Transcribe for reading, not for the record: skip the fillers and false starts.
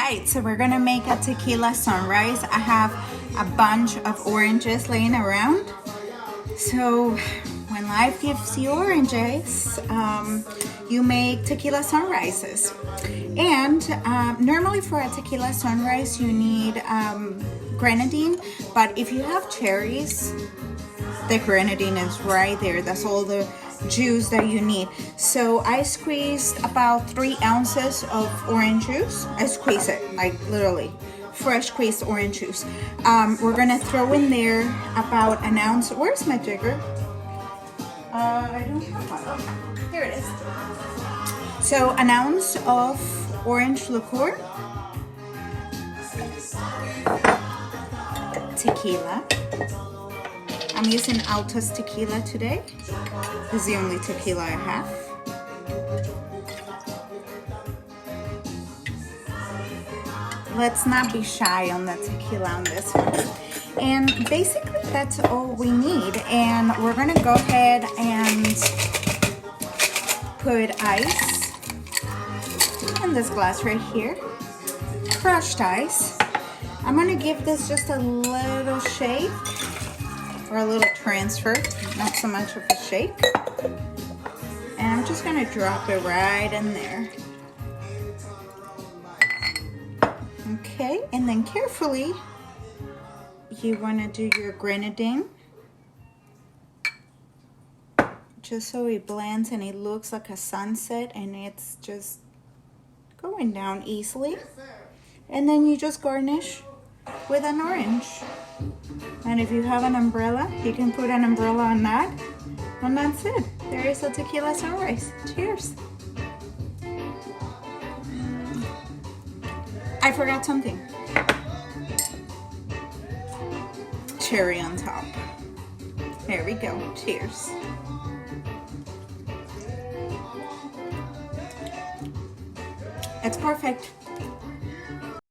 right, so we're gonna make a tequila sunrise. I have a bunch of oranges laying around. So when life gives you oranges, you make tequila sunrises. And normally for a tequila sunrise, you need grenadine, but if you have cherries, the grenadine is right there. That's all the juice that you need. So I squeezed about 3 ounces of orange juice. I squeeze it, like literally fresh squeezed orange juice. We're gonna throw in there about an ounce. Where's my jigger? I don't have one. Here it is. So an ounce of orange liqueur, tequila. I'm using Alto's tequila today. This is the only tequila I have. Let's not be shy on the tequila on this one. And basically that's all we need. And we're gonna go ahead and put ice in this glass right here. Crushed ice. I'm gonna give this just a little shake. Or a little transfer, not so much of a shake. And I'm just gonna drop it right in there. Okay, and then carefully, you wanna do your grenadine. Just so it blends and it looks like a sunset and it's just going down easily. And then you just garnish with an orange. And if you have an umbrella, you can put an umbrella on that. And that's it. There is a tequila sunrise. Cheers. I forgot something. Cherry on top. There we go. Cheers. It's perfect.